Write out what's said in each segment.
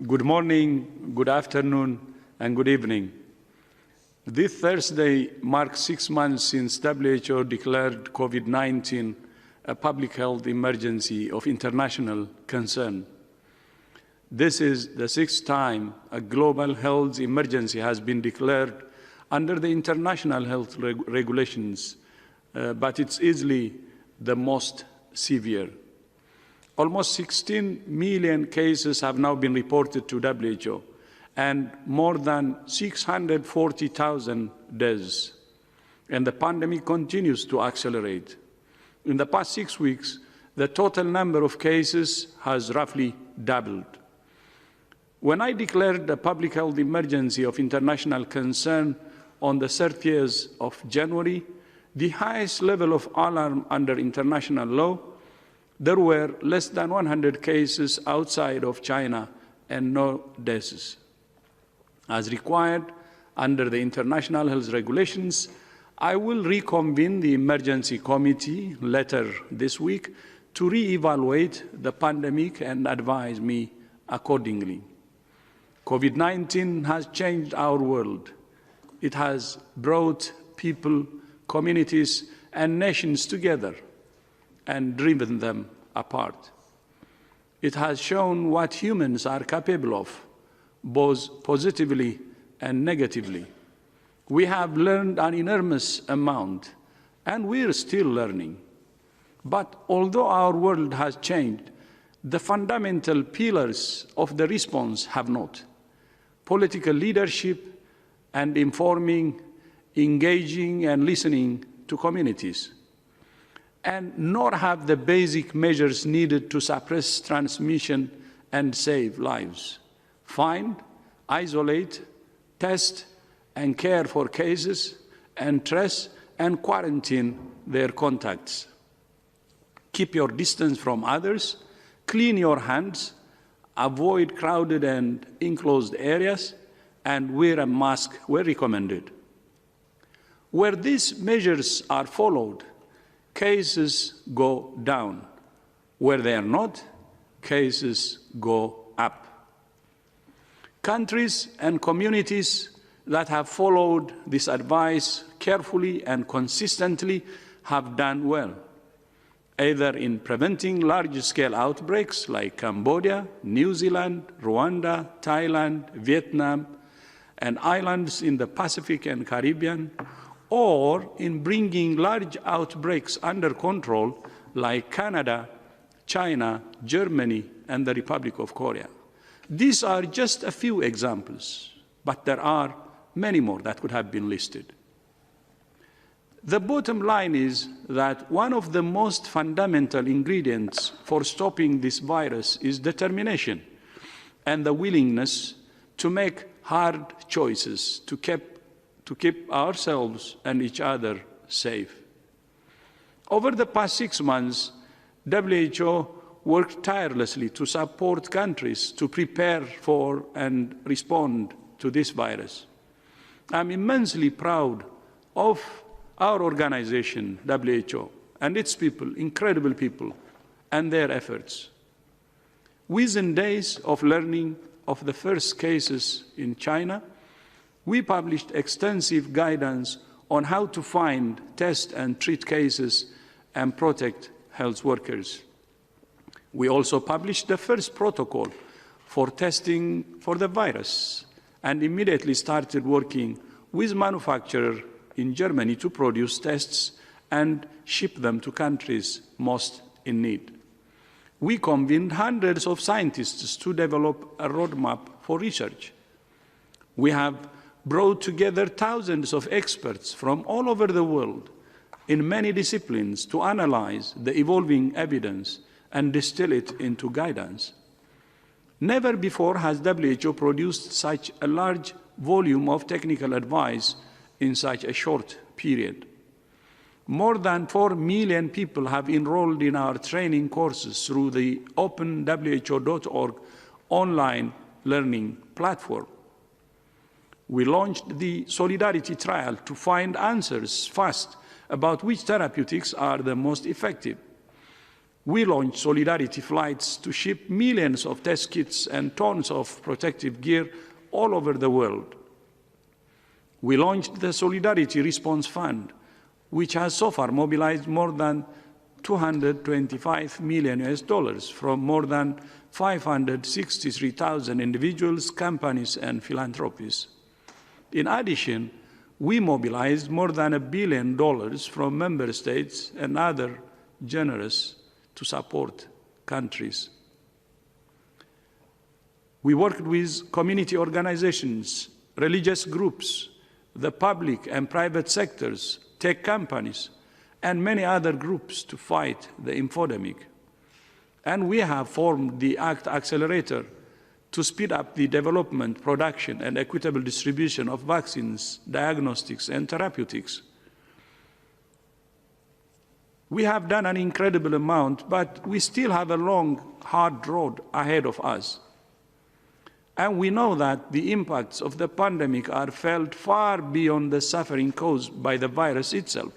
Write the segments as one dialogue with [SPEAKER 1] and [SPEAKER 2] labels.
[SPEAKER 1] Good morning, good afternoon, and good evening. This Thursday marks 6 months since WHO declared COVID-19 a public health emergency of international concern. This is the 6th time a global health emergency has been declared under the international health regulations, but it's easily the most severe. Almost 16 million cases have now been reported to WHO, and more than 640,000 deaths. And the pandemic continues to accelerate. In the past 6 weeks, the total number of cases has roughly doubled. When I declared a public health emergency of international concern on the 30th of January, the highest level of alarm under international law, there were less than 100 cases outside of China and no deaths. As required under the international health regulations, I will reconvene the emergency committee later this week to re-evaluate the pandemic and advise me accordingly. COVID-19 has changed our world. It has brought people, communities, and nations together and driven them apart. It has shown what humans are capable of, both positively and negatively. We have learned an enormous amount, and we're still learning. But although our world has changed, the fundamental pillars of the response have not. Political leadership and informing, engaging, and listening to communities. And nor have the basic measures needed to suppress transmission and save lives. Find, isolate, test, and care for cases, and trace and quarantine their contacts. Keep your distance from others, clean your hands, avoid crowded and enclosed areas, and wear a mask where recommended. Where these measures are followed, cases go down. Where they are not, cases go up. Countries and communities that have followed this advice carefully and consistently have done well, either in preventing large-scale outbreaks like Cambodia, New Zealand, Rwanda, Thailand, Vietnam, and islands in the Pacific and Caribbean, or in bringing large outbreaks under control like Canada, China, Germany, and the Republic of Korea. These are just a few examples, but there are many more that could have been listed. The bottom line is that one of the most fundamental ingredients for stopping this virus is determination and the willingness to make hard choices to keep ourselves and each other safe. Over the past 6 months, WHO worked tirelessly to support countries to prepare for and respond to this virus. I'm immensely proud of our organization, WHO, and its people, incredible people, and their efforts. Within days of learning of the first cases in China, we published extensive guidance on how to find, test, and treat cases and protect health workers. We also published the first protocol for testing for the virus and immediately started working with manufacturers in Germany to produce tests and ship them to countries most in need. We convened hundreds of scientists to develop a roadmap for research. We have brought together thousands of experts from all over the world in many disciplines to analyze the evolving evidence and distill it into guidance. Never before has WHO produced such a large volume of technical advice in such a short period. More than 4 million people have enrolled in our training courses through the openwho.org online learning platform. We launched the Solidarity Trial to find answers fast about which therapeutics are the most effective. We launched solidarity flights to ship millions of test kits and tons of protective gear all over the world. We launched the Solidarity Response Fund, which has so far mobilized more than $225 million from more than 563,000 individuals, companies, and philanthropies. In addition, we mobilized more than $1 billion from member states and other generous to support countries. We worked with community organizations, religious groups, the public and private sectors, tech companies, and many other groups to fight the infodemic. And we have formed the ACT Accelerator to speed up the development, production, and equitable distribution of vaccines, diagnostics, and therapeutics. We have done an incredible amount, but we still have a long, hard road ahead of us. And we know that the impacts of the pandemic are felt far beyond the suffering caused by the virus itself.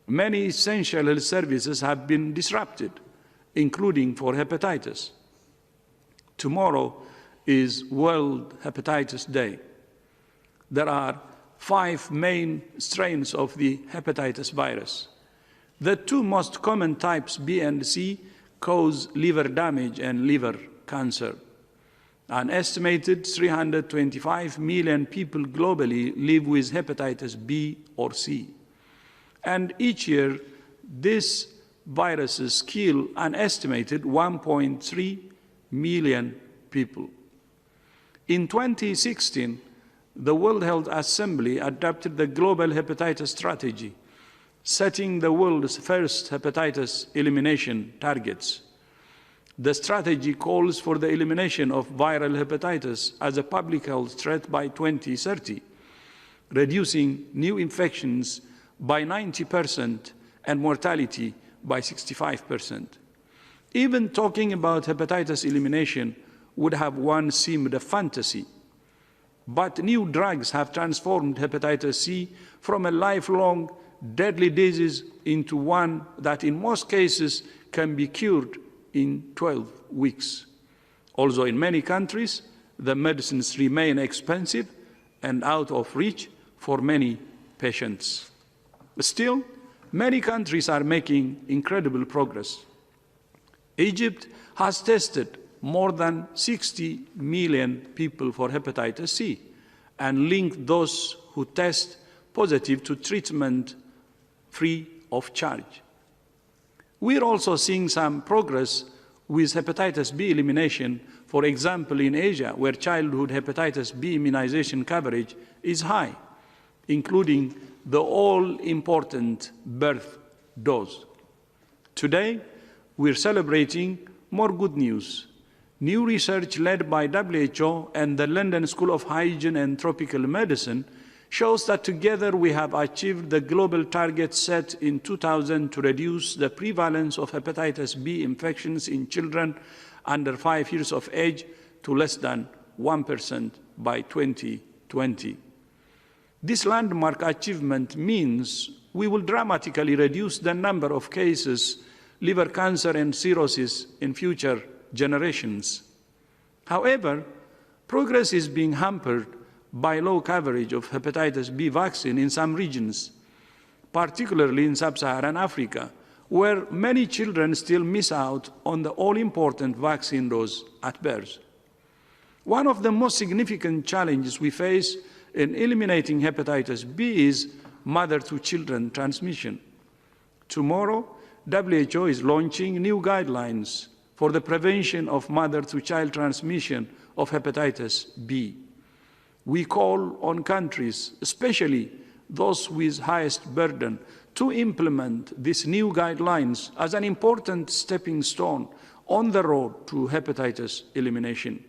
[SPEAKER 1] Many essential health services have been disrupted, including for hepatitis. Tomorrow is World Hepatitis Day. There are 5 main strains of the hepatitis virus. The 2 most common types, B and C, cause liver damage and liver cancer. An estimated 325 million people globally live with hepatitis B or C. And each year, these viruses kill an estimated 1.3 million people. In 2016, the World Health Assembly adopted the Global Hepatitis Strategy, setting the world's first hepatitis elimination targets. The strategy calls for the elimination of viral hepatitis as a public health threat by 2030, reducing new infections by 90% and mortality by 65%. Even talking about hepatitis elimination would have once seemed a fantasy. But new drugs have transformed hepatitis C from a lifelong, deadly disease into one that in most cases can be cured in 12 weeks. Although in many countries, the medicines remain expensive and out of reach for many patients. Still, many countries are making incredible progress. Egypt has tested more than 60 million people for hepatitis C and linked those who test positive to treatment free of charge. We're also seeing some progress with hepatitis B elimination, for example, in Asia, where childhood hepatitis B immunization coverage is high, including the all-important birth dose. Today, we're celebrating more good news. New research led by WHO and the London School of Hygiene and Tropical Medicine shows that together we have achieved the global target set in 2000 to reduce the prevalence of hepatitis B infections in children under 5 years of age to less than 1% by 2020. This landmark achievement means we will dramatically reduce the number of cases, liver cancer and cirrhosis in future generations. However, progress is being hampered by low coverage of hepatitis B vaccine in some regions, particularly in sub-Saharan Africa, where many children still miss out on the all-important vaccine dose at birth. One of the most significant challenges we face in eliminating hepatitis B is mother-to-children transmission. Tomorrow, WHO is launching new guidelines for the prevention of mother-to-child transmission of hepatitis B. We call on countries, especially those with highest burden, to implement these new guidelines as an important stepping stone on the road to hepatitis elimination.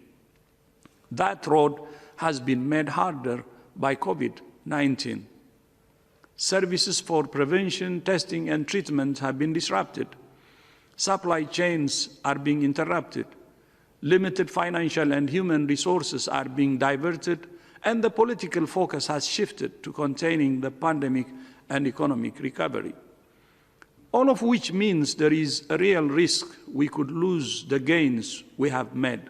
[SPEAKER 1] That road has been made harder by COVID-19. Services for prevention, testing, and treatment have been disrupted. Supply chains are being interrupted. Limited financial and human resources are being diverted, and the political focus has shifted to containing the pandemic and economic recovery. all of which means there is a real risk we could lose the gains we have made.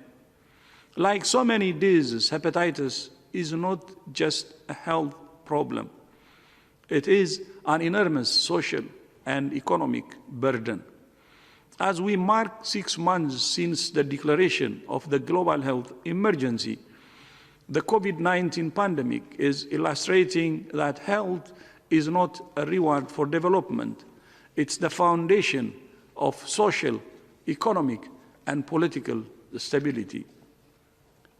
[SPEAKER 1] Like so many diseases, hepatitis is not just a health problem. It is an enormous social and economic burden. As we mark 6 months since the declaration of the global health emergency, the COVID-19 pandemic is illustrating that health is not a reward for development. It's the foundation of social, economic, and political stability.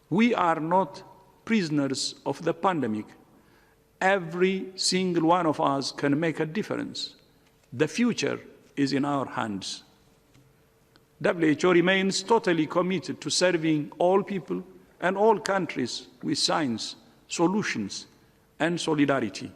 [SPEAKER 1] We are not prisoners of the pandemic. Every single one of us can make a difference. The future is in our hands. WHO remains totally committed to serving all people and all countries with science, solutions, and solidarity.